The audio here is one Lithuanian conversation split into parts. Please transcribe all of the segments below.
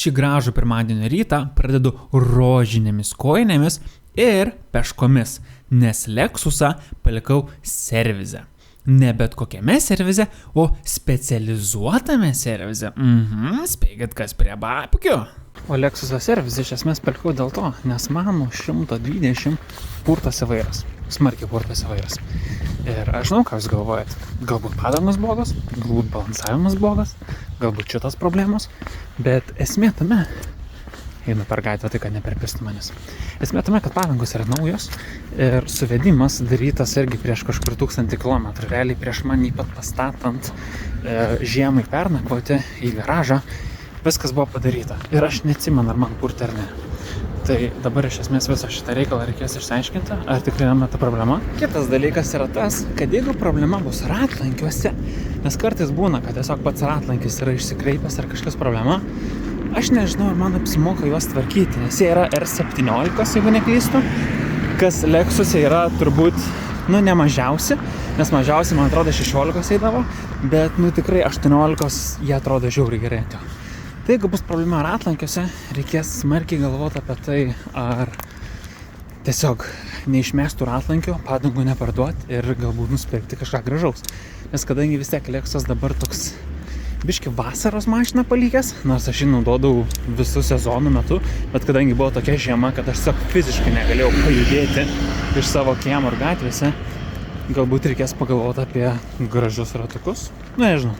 Šį gražų pirmadienio rytą pradedu rožinėmis kojinėmis ir peškomis, nes Lexusą palikau servize. Ne bet kokiame servize, o specializuotame servize. Spėkit, kas prie babkių. O Lexusą servize iš esmės palikau dėl to, nes mano 120 purtasi vairas. Smarkiai purtasi vairas. Ir aš žinau, ką jūs galvojat. Galbūt padangos blogos, galbūt balansavimas blogas, galbūt šitas problemos, bet esmė tame, einu per gatvę, tai kad neperpistų manęs. Esmė tame, kad padangos yra naujos ir suvedimas darytas irgi prieš kažkur 1000 km. Realiai prieš man jį pat pastatant žiemai pernakvoti į garažą, viskas buvo padaryta. Ir aš neatsimenu, ar man purtė ar ne. Tai dabar iš esmės visą šitą reikalą reikės išsiaiškinti, ar tikrai yra ta problema. Kitas dalykas yra tas, kad jeigu problema bus ratlankiuose, nes kartais būna, kad tiesiog pats ratlankis yra išsikreipęs ar kažkas problema, aš nežinau, ar man apsimoka juos tvarkyti, nes jie yra R17, jeigu neklystu, kas Lexuse yra turbūt, ne mažiausi, nes mažiausiai, man atrodo, 16 eidavo, bet, tikrai 18 jie atrodo žiauriai gerai. Tai jeigu bus problema ratlankiuose, reikės smarkiai galvoti apie tai, ar tiesiog neišmestų ratlankių, padangų neparduoti ir galbūt nusipirkti kažką gražaus. Nes kadangi vis tiek Lexus dabar toks biški vasaros mašiną palikęs, nors aš jį naudodavau visų sezonų metu, bet kadangi buvo tokia žiema, kad aš tiesiog fiziškai negalėjau pajudėti iš savo kiemo ar gatvėse, galbūt reikės pagalvoti apie gražius ratukus. Nežinau.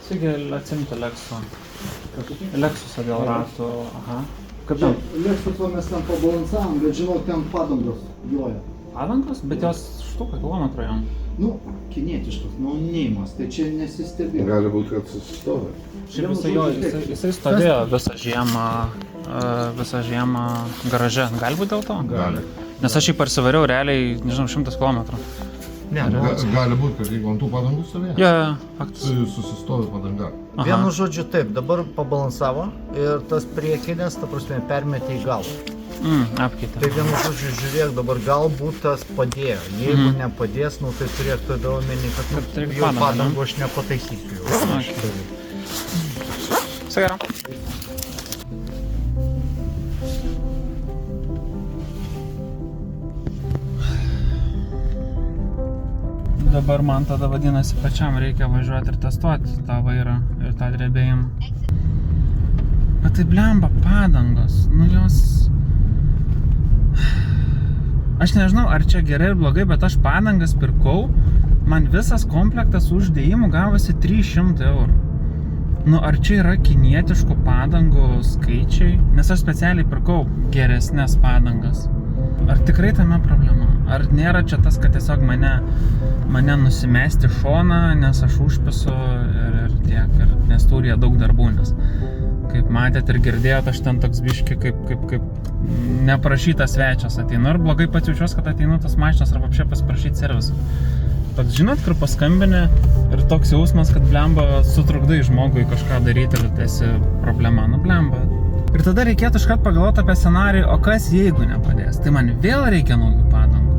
Taigi atsimti Lexusą dėl ratų. Aha. Kaip ten? Lexusą mes ten pabalansavom, bet žinau, ten padangos joja. Padangos? Bet jos štuką kilometrą jom. Kinietiškas, neimas, tai čia nesistebėjo. Gali būti, kad susistovi. Šiaip jisai stovėjo visą žiemą garaže. Gali būti dėl to? Gali. Nes aš jį parsivariau realiai, 100 km. Gali būti, kad jeigu ant tų padangų stovėjo, Jo, faktas. tai susistovi padanga. Vienu žodžiu taip, dabar pabalansavo ir tas priekinės, ta prasme, permetė į galvą. Apkeitė. Tai vienu žodžiu, žiūrėk, dabar galbūt tas padėjo. Jeigu nepadės, tai turėk tada omeny, kad jau padangų aš nepataisysiu jau. Gerai. Dabar man tada vadinasi pačiam reikia važiuoti ir testuoti tą vairą ir tą drebėjimą. Bet tai blemba padangos, jos... Aš nežinau, ar čia gerai ir blogai, bet aš padangas pirkau, man visas komplektas uždėjimų gavosi 300 eurų. Ar čia yra kinietiškų padangų skaičiai? Nes aš specialiai pirkau geresnės padangas. Ar tikrai tame problema? Ar nėra čia tas, kad tiesiog mane nusimesti šoną, nes aš užpisu ir tiek, nes turi jie daug darbų, nes kaip matėt ir girdėjot, aš ten toks biški kaip neprašytas svečias ateinu ir blogai pats jaučiuos, kad ateinu tas mašinas arba apšė pasiprašyti servisą. Toks, žinot, kur paskambinė ir toks jausmas, kad blemba sutrukdai žmogui kažką daryti ir esi problema, blemba. Ir tada reikėtų iškart pagalvoti apie scenarijų, o kas jeigu nepadės? Tai man vėl reikia naujų padangų.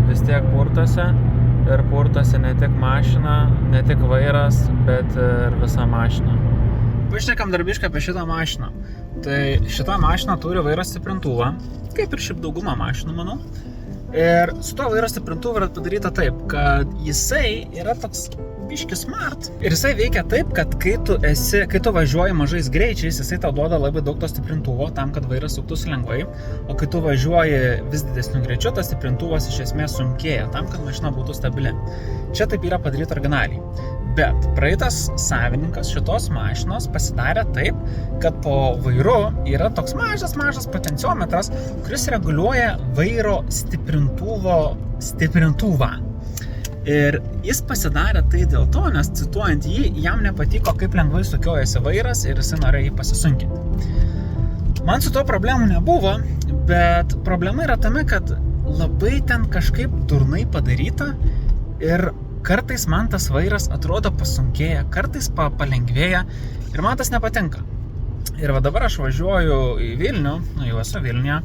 Vis tiek purtasi ne tik mašina, ne tik vairas, bet ir visa mašina. Pašnekam darbiškai apie šitą mašiną. Tai šita mašina turi vairo stiprintuvą, kaip ir šiaip dauguma mašinų, manau. Ir su to vairo stiprintuvu yra padaryta taip, kad jisai yra toks biški smart. Ir jisai veikia taip, kad kai tu važiuoji mažais greičiais, jisai tau duoda labai daug to stiprintuvo tam, kad vairas suktųsi lengvai, o kai tu važiuoji vis didesniu greičiu, tas stiprintuvas iš esmės sunkėja tam, kad mašina būtų stabili. Čia taip yra padaryta originaliai. Bet praeitas savininkas šitos mašinos pasidarė taip, kad po vairu yra toks mažas potenciometras, kuris reguliuoja vairo stiprintuvą. Ir jis pasidarė tai dėl to, nes cituojant jį, jam nepatiko, kaip lengvai sukiojasi vairas ir jis norėjo jį pasisunkinti. Man su to problemų nebuvo, bet problema yra tame, kad labai ten kažkaip durnai padaryta ir kartais man tas vairas atrodo pasunkėja, kartais palengvėja ir man tas nepatinka. Ir va dabar aš važiuoju į Vilnių, jau esu Vilniuje,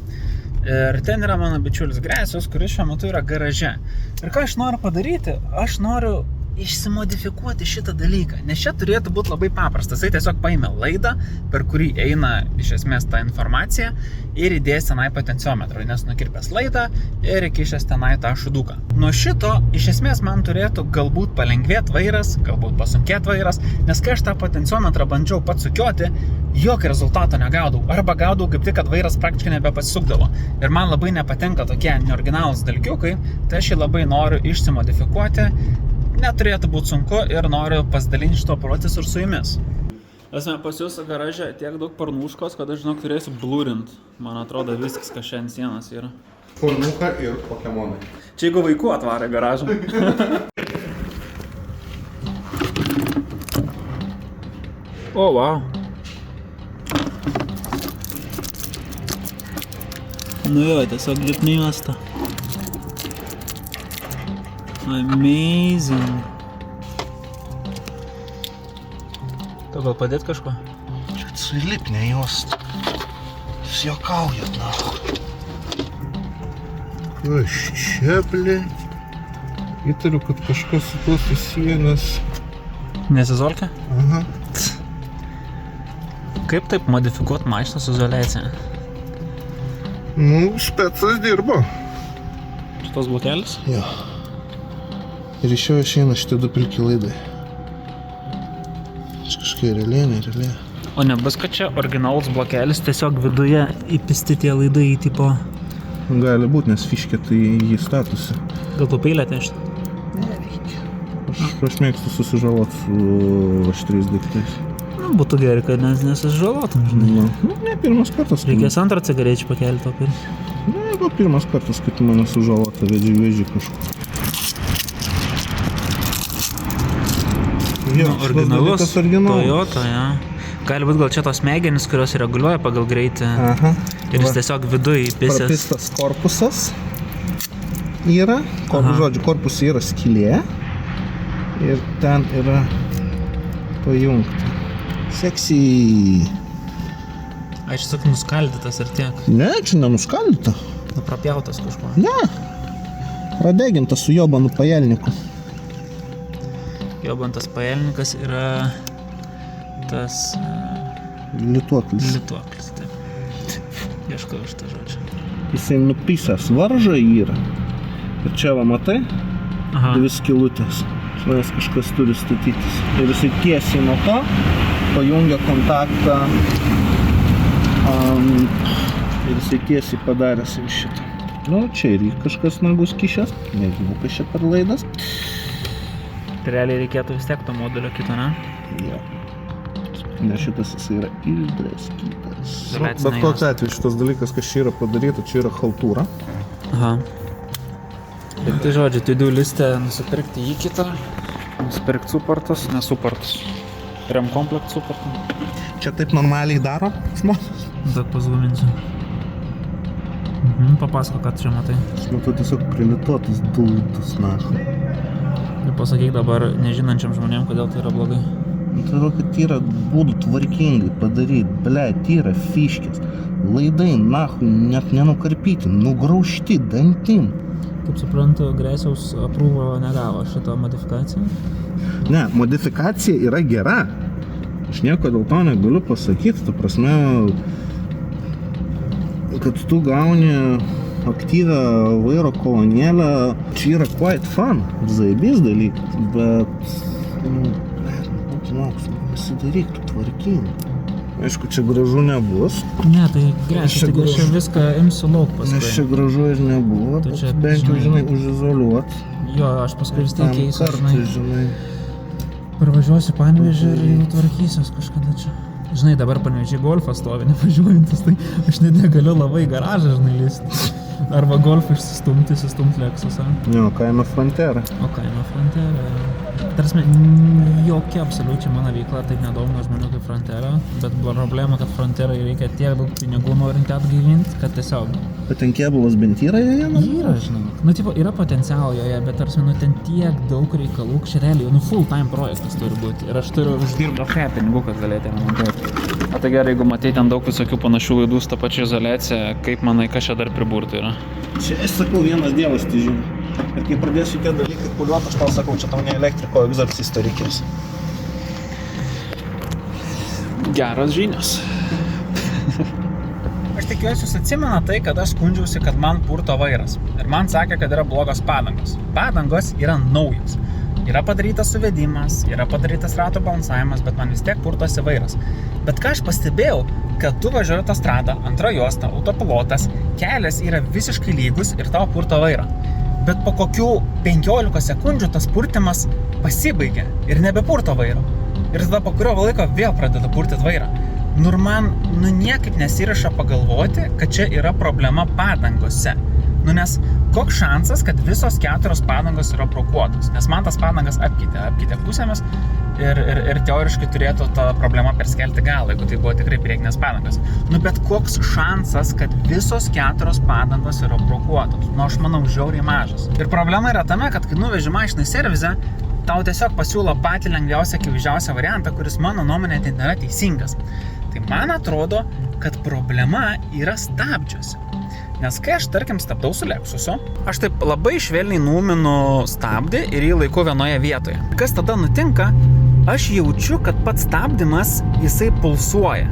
ir ten yra mano bičiulis Gresius, kuris šiuo metu yra garaže. Ir ką aš noriu padaryti? Aš noriu išsimodifikuoti šitą dalyką, nes čia turėtų būti labai paprastas. Jis tiesiog paėmė laidą, per kurį eina iš esmės ta informacija ir įdės tenai potenciometrą, nes nukirpęs laidą ir įkišęs tenai tą šuduką. Nuo šito iš esmės man turėtų galbūt palengvėti vairas, galbūt pasunkėti vairas, nes kai aš tą potenciometrą bandžiau pats sukioti, jokio rezultato negaudau, arba gaudau kaip tik, kad vairas praktiškai nebepasisukdavo. Ir man labai nepatinka tokie neoriginalūs dalykiukai, tai aš jį labai noriu išsimodifikuoti. Neturėtų būti sunku ir noriu pasidalinti šito procesu ir su jumis. Esame pas jūs garaže tiek daug pornuškos, kad aš žinok turėsiu blurint. Man atrodo viskas, kas šiandien sienas yra. Pornuka ir pokemonai. Čia jeigu vaikų atvarė garažą. O, wow. Nu jo, tiesiog lipni juosta. Amazing. Tu gal padėt kažko? Čia sulipnė juosta. Jūs juokaujat, na. Aš čia, blėt. Įtariu, kad kažkas su tuo susiję, nes... Nesizolkia? Aha. Kaip taip modifikuot mašiną su izoliacija? Nu, specas dirbo. Šitos blokelis? Jo. Ir iš jo išeina šitie du pilki laidai. Čia kažkai realiai, nerealiai. O nebus, kad čia originalus blokelis, tiesiog viduje įpisti tie laidai į tipo... Gali būt, nes fiškė tai jį statusi. Gal tu peilę atnešti? Nereikia. Aš mėgstu susižalot su aštriais daiktais. Nu, būtų gerai, kad nesižalotum, žinai. Nu, ne pirmas kartas. Reikės antrą cigarečių pakelti tau pirmą. Ne, gal pirmas kartas, kai tu mane sužalota veži kažkur. Jo, originalus originalus. Toyota, ja. Gali būt gal čia tos smegenys, kurios reguliuoja pagal greitį. Aha. Ir jis tiesiog viduje įpisęs. Prapistas korpusas yra. Žodžiu, korpusai yra skylė. Ir ten yra pajungta. Seksy. Aš tiesiog nuskaldytas ir tiek. Ne, čia nenuskaldyta. Nuprapjautas kažkuo. Ne. Pradegintas su jobanu pajelniku. Jobantas pajelnikas yra tas... Lituoklis. Lituoklis, taip. Ieškau iš tą žodžią. Jisai nupisęs varžą yra. Ir čia va matai, dvi skylutės. Žinais, kažkas turi statytis. Ir jisai tiesiai nuo to pajungia kontaktą. Ir jisai tiesiai padaręs ir šitą. Nu, čia ir kažkas nagus kišęs. Nežinau, kas čia per laidas. Tai realiai reikėtų vis tiek to modelio kito, ne? Jo. Nes šitas jisai yra išdraskytas. Bet koks atveju šitas dalykas, kas čia yra padaryta, čia yra haltūra. Aha. Ir tai žodžiu, tu listę nusipirkti į kitą, nusipirkti suportus, nesuportus. Rem komplekt suportų. Čia taip normaliai daro žmonės? Daug pazūminsiu. Papasako, ką čia matai. Aš matau tiesiog prilituotus dultus, nahui. Ir pasakyk dabar nežinančiam žmonėm, kodėl tai yra blogai. Tai kad yra būdų tvarkingai padaryti, tai yra fiškės. Laidai, nahui, net nenukarpyti, nugraužti dantim. Kaip suprantu, Gresiaus aprūvo negavo šitą modifikaciją? Ne, modifikacija yra gera. Aš nieko dėl to negaliu pasakyti, ta prasme, kad tu gauni aktyvią vairo kolonėlę, čia yra quite fun, zaibys dalykas, bet, būtų lauks, pasidaryk, tu tvarkingai. Aišku, čia gražu nebus. Ne, tai Gresius, taigi aš čia viską imsiu lauk paskui. Nes čia gražu ir nebuvo, bet bent jau, žinai, užizoliuot. Jo, aš paskui vis tiek keisiu, žinai. Parvažiuosiu Panevėžį ir jau tvarkysiuos kažkada čia. Žinai, dabar Panevėžį golfą stovi nevažiuojantis, tai aš net negaliu labai garažą, žinai, listi. Arba golfą išsistumti Lexusą. Jo, kaimo Frontera. O kaimo Frontera. Tarsi, jokia absoliučiai mano veikla taip nedomina žmonių kaip Frontera, bet problema, kad Fronterai reikia tiek daug pinigų norint atgaivinti, kad tiesiog... Bet ten kėbulas bent yra joje? Yra, žinai. Nu, tipo, yra potencialo joje, bet tarsi, ten tiek daug reikalų, čia realiai, full time projektas turi būti. Ir aš turiu uždirbti daug pinigų, kad galėtų montuoti. O tai gerai, jeigu matai ten daug visokių panašių laidų su ta pačia izoliacija, kaip manai, kas čia dar priburtų yra? Čia, aš sakau, vienas dievas tai žino. Ir kai pradės šitie dalykai puliuoti, aš tau sakau, čia tau ne elektriko egzorcisto reikės. Geros žinios. Aš tikiuosi, jūs atsimena tai, kad aš skundžiausi, kad man purto vairas. Ir man sakė, kad yra blogos padangos. Padangos yra naujos. Yra padarytas suvedimas, yra padarytas rato balansavimas, bet man vis tiek purtosi vairas. Bet ką aš pastebėjau, kad tu važiuoji autostradą, antra juosta, autopilotas, kelias yra visiškai lygus ir tau purto vairą. Bet po kokių 15 sekundžių tas purtimas pasibaigia ir nebepurto vairo. Ir tada po kurio laiko vėl pradeda purtyti vairą. Ir man niekaip nesiraša pagalvoti, kad čia yra problema padangose. Nes koks šansas, kad visos 4 padangos yra brokuotos? Nes man tas padangas apkeitė pusėmis ir teoriškai turėtų tą problemą perskelti galą, jeigu tai buvo tikrai priekinės padangos. Bet koks šansas, kad visos 4 padangos yra brokuotos? Aš manau, žiauriai mažas. Ir problema yra tame, kad kai nuveži mašiną į servizę, tau tiesiog pasiūlo patį lengviausią, akivaizdžiausią variantą, kuris mano nuomonė tai nėra teisingas. Tai man atrodo, kad problema yra stabdžiuose. Nes kai aš, tarkim, stabdau su Lexusu, aš taip labai švelniai numinu stabdį ir jį laiku vienoje vietoje. Kas tada nutinka? Aš jaučiu, kad pats stabdymas, jisai pulsuoja.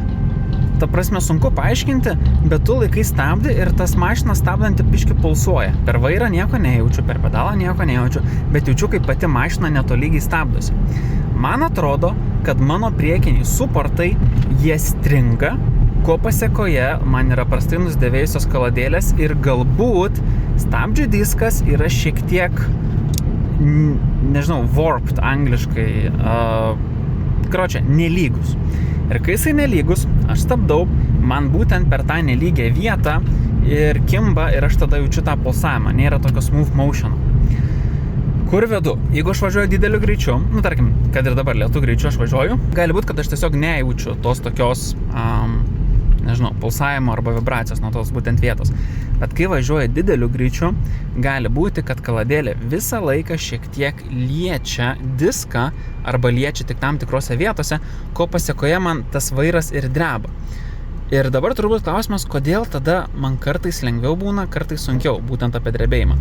Ta prasme, sunku paaiškinti, bet tu laikai stabdį ir tas mašina stabdanti biškį pulsuoja. Per vairą nieko nejaučiu, per pedalą nieko nejaučiu, bet jaučiu, kaip pati mašina netolygiai stabdosi. Man atrodo, kad mano priekiniai suportai, jie stringa, ko pasekoje man yra prastai nusidėvėjusios kaladėlės ir galbūt stabdžių diskas yra šiek tiek, nežinau, warped angliškai, nelygus. Ir kai jisai nelygus, aš stabdau, man būtent per tą nelygią vietą ir kimba ir aš tada jaučiu tą pulsavimą, nėra tokio smooth motion. Kur vedu? Jeigu aš važiuoju dideliu greičiu, tarkim, kad ir dabar lėtu greičiu aš važiuoju, gali būti, kad aš tiesiog nejaučiu tos tokios, pulsavimo arba vibracijos nuo tos būtent vietos. Bet kai važiuoja dideliu greičiu, gali būti, kad kaladėlė visą laiką šiek tiek liečia diską arba liečia tik tam tikrose vietose, ko pasekoje man tas vairas ir dreba. Ir dabar turbūt klausimas, kodėl tada man kartais lengviau būna, kartais sunkiau, būtent apie drebėjimą.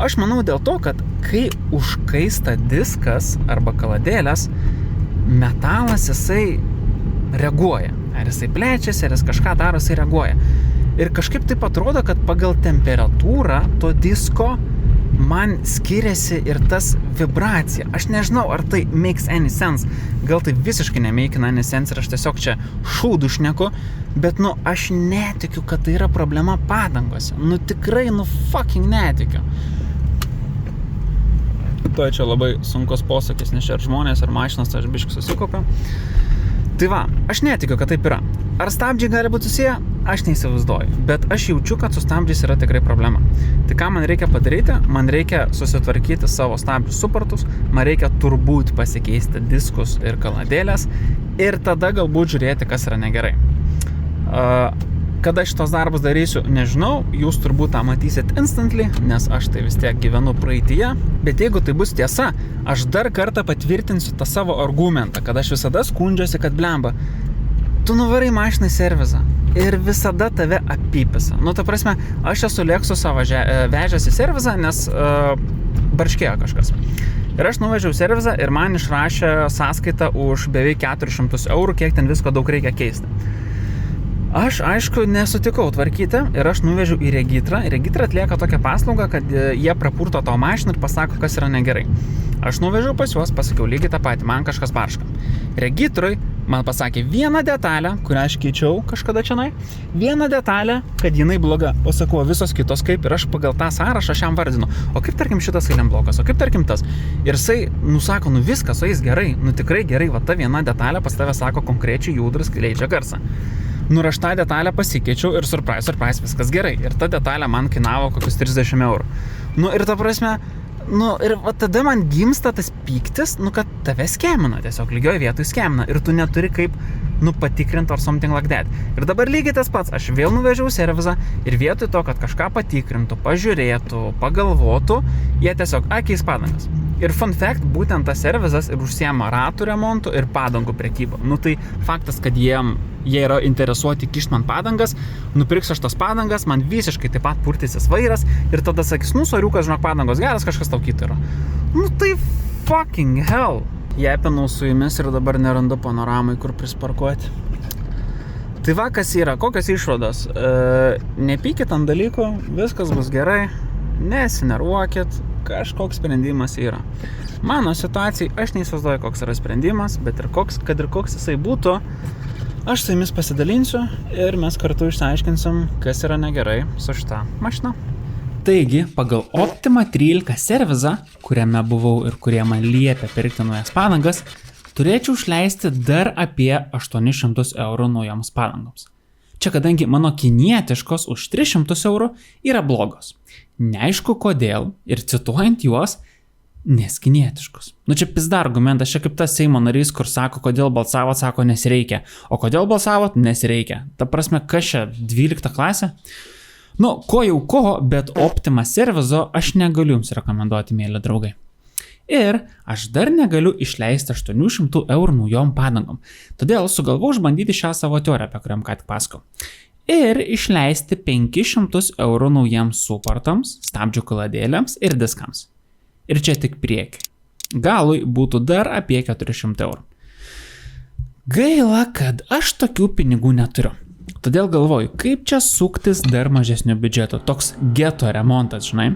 Aš manau dėl to, kad kai užkaista diskas arba kaladėlės, metalas jisai reaguoja. Ar jisai plečiasi, ar jis kažką daro, jisai reaguoja. Ir kažkaip taip atrodo, kad pagal temperatūrą to disko man skiriasi ir tas vibracija. Aš nežinau, ar tai makes any sense. Gal tai visiškai nemake any sense ir aš tiesiog čia šūdu šneku, bet aš netikiu, kad tai yra problema padangose. Tikrai, fucking netikiu. To čia labai sunkus posakis, nes čia ar žmonės, ar mašinas, aš biškai susikaupė. Tai va, aš netikiu, kad taip yra. Ar stabdžiai gali būti susiję? Aš neįsivaizduoju. Bet aš jaučiu, kad su stabdžiais yra tikrai problema. Tai ką man reikia padaryti? Man reikia susitvarkyti savo stabdžių suportus, man reikia turbūt pasikeisti diskus ir kaladėlės ir tada galbūt žiūrėti, kas yra negerai. Kada šitos darbus darysiu, nežinau, jūs turbūt tą matysit instantly, nes aš tai vis tiek gyvenu praeityje. Bet jeigu tai bus tiesa, aš dar kartą patvirtinsiu tą savo argumentą, kad aš visada skundžiuosi, kad blemba, tu nuvarai mašiną į servizą ir visada tave apipisa. Ta prasme, aš esu Lexusą vežęs į servizą, nes barškėjo kažkas. Ir aš nuvežiau į servizą ir man išrašė sąskaitą už beveik 400 €, kiek ten visko daug reikia keisti. Aš, aišku, nesutikau tvarkyti ir aš nuvežiau į Regitrą. Regitra atlieka tokią paslaugą, kad jie prapurto tavo mašiną ir pasako, kas yra negerai. Aš nuvežiau pas juos, pasakiau lygiai tą patį, man kažkas barška. Regitrui man pasakė vieną detalę, kurią aš keičiau kažkada čionai, vieną detalę, kad jinai bloga. O sakau, visos kitos kaip, ir aš pagal tą sąrašą aš jam vardinu. O kaip tarkim šitas eilėm blokas, o kaip tarkim tas. Ir jisai nusako, viskas, o jis gerai, tikrai gerai, va ta viena detalė pas tave sako konkrečiai judrus, leidžia garsą. Ir aš tą detalę pasikeičiau ir surprise, viskas gerai. Ir ta detalė man kainavo kokius 30 €. Ir ta prasme, ir tada man gimsta tas pyktis, kad tave skemina, tiesiog lygioje vietoje skemina. Ir tu neturi kaip patikrintų ar something like that. Ir dabar lygiai tas pats, aš vėl nuvežiau servizą ir vietoj to, kad kažką patikrintų, pažiūrėtų, pagalvotų, jie tiesiog keis padangas. Ir fun fact, būtent tas servizas ir užsiema ratų remontų ir padangų prekybą. Tai faktas, kad jie yra interesuoti kišt man padangas, nupirksiu aš tas padangas, man visiškai taip pat purtysis vairas ir tada sakys, soriukas, žinok, padangos geras, kažkas tau kita yra. Tai fucking hell. Jepinau su jumis ir dabar nerandu panoramai, kur prisparkuoti. Tai va, kas yra, kokios išvados? Nepykit ant dalykų, viskas bus gerai, nesinervuokit, kažkoks sprendimas yra. Mano situacijai, aš neįsivaizduoju, koks yra sprendimas, bet kad ir koks jisai būtų, aš su jumis pasidalinsiu ir mes kartu išsiaiškinsim, kas yra negerai su šita mašina. Taigi, pagal Optima 13 servizą, kuriame buvau ir kurie man liepia pirkti naujas padangas, turėčiau išleisti dar apie 800 eurų naujoms padangoms. Čia kadangi mano kinietiškos už 300 eurų yra blogos. Neaišku kodėl ir cituojant juos, nes kinietiškos. Čia pizda argumentas, čia kaip tas Seimo narys, kur sako, kodėl balsavot, sako, nes reikia. O kodėl balsavot, nes reikia. Ta prasme, kas čia 12 klasė? Ko jau ko, bet Optima servizo aš negaliu jums rekomenduoti, mėly draugai. Ir aš dar negaliu išleisti 800 eurų naujom padangom. Todėl sugalvojau išbandyti šią savo teoriją, apie kuriam ką tik pasakau. Ir išleisti 500 eurų naujiems suportams, stabdžių kaladėlėms ir diskams. Ir čia tik prieki. Galui būtų dar apie 400 eurų. Gaila, kad aš tokių pinigų neturiu. Todėl galvoju, kaip čia suktis dar mažesniu biudžetu, toks geto remontas, žinai.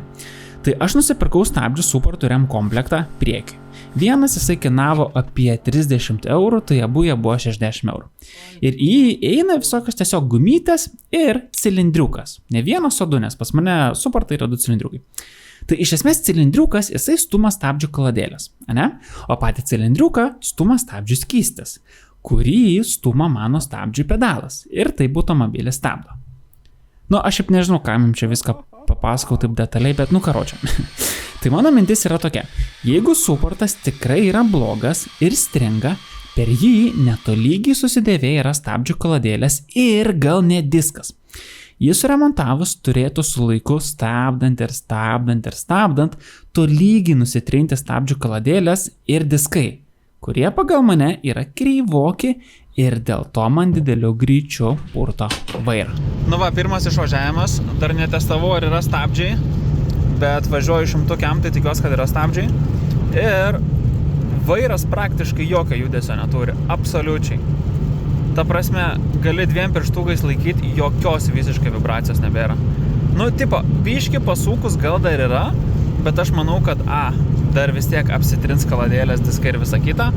Tai aš nusipirkau stabdžių suportų rem komplektą priekiui. Vienas jisai kainavo apie 30 eurų, tai abu jie buvo 60 eurų. Ir į jį eina visokios tiesiog gumytės ir cilindriukas. Ne vienas o du, nes pas mane suportai yra 2 cilindriukai. Tai iš esmės cilindriukas jisai stuma stabdžių kaladėlės, ne? O patį cilindriuką stuma stabdžių skystis, kurį stuma mano stabdžių pedalas ir taip automobilis stabdo. Aš šiaip nežinau, ką jums čia viską papasakau taip detaliai, bet karočią. Tai mano mintis yra tokia, jeigu suportas tikrai yra blogas ir stringa, per jį netolygiai susidėvėję yra stabdžių kaladėlės ir gal net diskas. Jį suremontavus turėtų su laiku stabdant, tolygiai nusitrinti stabdžių kaladėlės ir diskai, kurie pagal mane yra kreivoki ir dėl to man dideliu greičiu purto vairą. Pirmas išvažiavimas, dar netestavau, ar yra stabdžiai, bet važiuoju 100 kiam, tai tikiuosi, kad yra stabdžiai. Ir vairas praktiškai jokio judesio neturi, absoliučiai. Ta prasme, gali 2 pirštukais laikyti, jokios visiškai vibracijos nebėra. Biški pasūkus gal dar yra, bet aš manau, kad dar vis tiek apsitrins kaladėlės, diskai ir visa kita.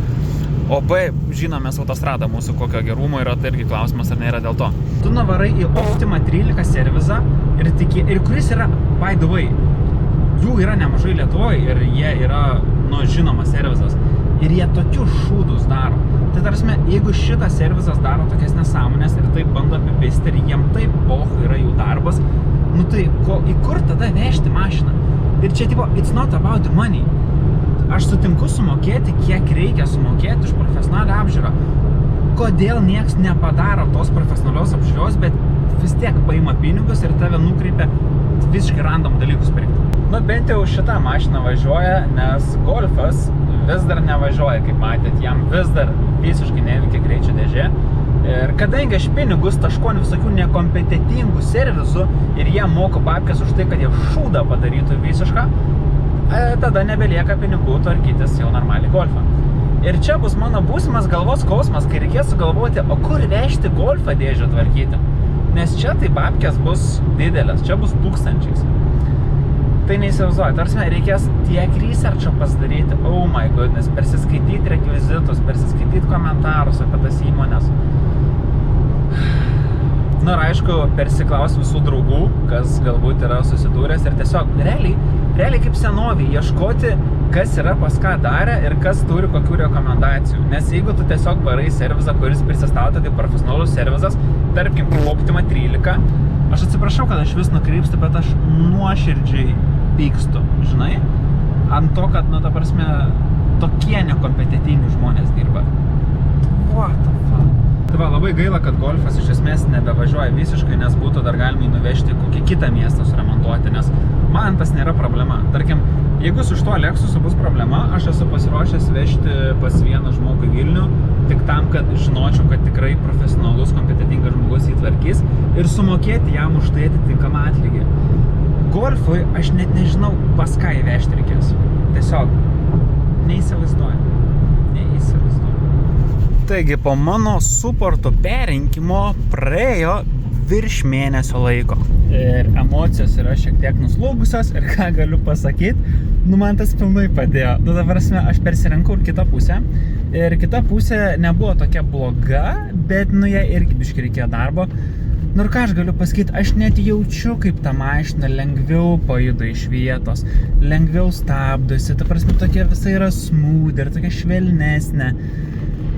O B, žinomės autostradą mūsų kokio gerumo yra, tai irgi klausimas, ar nėra dėl to. Tu navarai į Optima 13 servizą ir kuris yra, by the way, jų yra nemažai Lietuvoje ir jie yra, žinomas servizas. Ir jie tokius šūdus daro. Tai tarsi, jeigu šitas servizas daro tokias nesąmonės ir taip bando apipisti ir jiem taip yra jų darbas, tai į kur tada vežti mašiną? Ir čia it's not about the money. Aš sutinku sumokėti, kiek reikia sumokėti už profesionalią apžiūrą. Kodėl nieks nepadaro tos profesionalios apžiūros, bet vis tiek paima pinigus ir tave nukreipia visiškai random dalykus pirkti. Bent jau šitą mašiną važiuoja, nes Golfas vis dar nevažiuoja, kaip matėt, jam vis dar visiškai neveikia greičio dėžė. Ir kadangi aš pinigus taškuoju visokių nekompetitingų servisų ir jie moka babkes už tai, kad jie šūdą padarytų visišką, tada nebelieka pinigų tvarkytis jau normaliai Golfą. Ir čia bus mano būsimas galvos skausmas, kai reikės sugalvoti, o kur vežti Golfą dėžę tvarkyti. Nes čia tai babkės bus didelės, čia bus tūkstančiais. Tai neįsivaizduoju, tarsi reikės tiek researcho pasidaryti, oh my goodness, persiskaityti rekvizitus, persiskaityti komentarus apie tas įmonės. Ir aišku, persiklaus visų draugų, kas galbūt yra susidūręs ir tiesiog realiai kaip senovį ieškoti, kas yra pas ką darę ir kas turi kokių rekomendacijų. Nes jeigu tu tiesiog varai servizą, kuris prisistato kaip profesionalus servizas, tarkim, kaip Optima 13, aš atsiprašau, kad aš vis nukrypstu, bet aš nuoširdžiai pykstu, žinai, ant to, kad, ta prasme, tokie nekompetitingi žmonės dirba. What the fuck? Tai va, labai gaila, kad golfas iš esmės nebevažiuoja visiškai, nes būtų dar galima nuvežti kokį kitą miestą suremontuoti, nes man tas nėra problema. Tarkim, jeigu su šituo Lexusu bus problema, aš esu pasiruošęs vežti pas vieną žmogų į Vilnių, tik tam, kad žinočiau, kad tikrai profesionalus, kompetentingas žmogus jį tvarkys ir sumokėti jam už tai atitinkamą atlygį. Golfui aš net nežinau, pas ką įvežti reikės. Tiesiog neįsivaizduoju. Taigi, po mano suporto perrinkimo praėjo virš mėnesio laiko. Ir emocijos yra šiek tiek nuslūgusios ir ką galiu pasakyti, man tas pilnai padėjo. Dabar aš persirinkau ir kitą pusę. Ir kita pusė nebuvo tokia bloga, bet jai irgi biškai reikėjo darbo. Ir ką aš galiu pasakyti, aš net jaučiu, kaip ta mašina lengviau pajuda iš vietos, lengviau stabdosi, ta prasme tokia visai yra smooth ir tokia švelnesnė.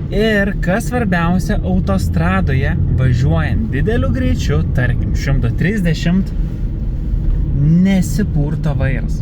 Ir kas svarbiausia, autostradoje važiuojant dideliu greičiu, tarkim 130, nesipurto vairas.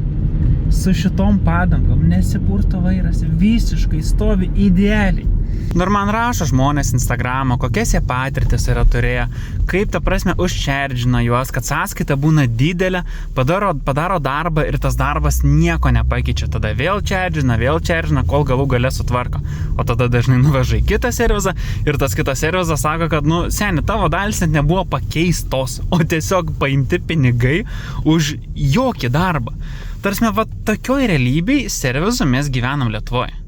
Su šitom padangom nesipurto vairas, visiškai stovi idealiai. Nors man rašo žmonės Instagramą, kokias jie patirtis yra turėję, kaip ta prasme užčerdžina juos, kad sąskaita būna didelė, padaro darbą ir tas darbas nieko nepakeičia. Tada vėl čerdžina, kol galų gale sutvarko. O tada dažnai nuveža į kitą servizą ir tas kitas servizas sako, kad, seni, tavo dalis net nebuvo pakeistos, o tiesiog paimti pinigai už jokį darbą. Tarsime, va, tokioj realybėj servizų mes gyvenam Lietuvoje.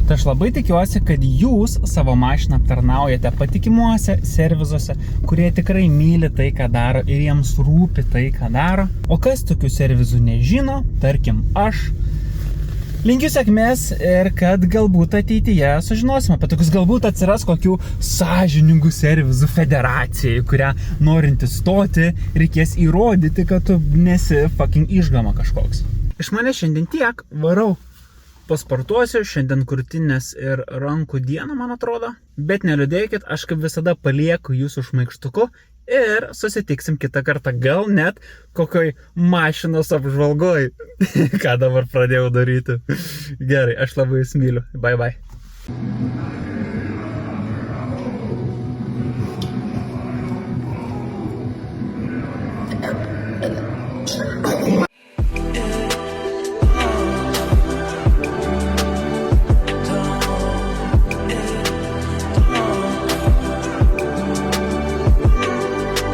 Tai aš labai tikiuosi, kad jūs savo mašiną aptarnaujate patikimuose servizuose, kurie tikrai myli tai, ką daro ir jiems rūpi tai, ką daro. O kas tokių servizų nežino, tarkim aš, linkiu sėkmės ir kad galbūt ateityje sužinosime apie tokius, galbūt atsiras kokių sąžiningų servizų federacijai, kurią norint įstoti, reikės įrodyti, kad tu nesi fucking išgama kažkoks. Iš mane šiandien tiek, varau. Pasportuosiu, šiandien krūtinės ir rankų dieną, man atrodo. Bet neliūdėkit, aš kaip visada palieku jūsų šmaikštuku ir susitiksim kitą kartą, gal net kokioj mašinos apžvalgoj. Ką dabar pradėjau daryti. Gerai, aš labai jūs myliu. Bye bye.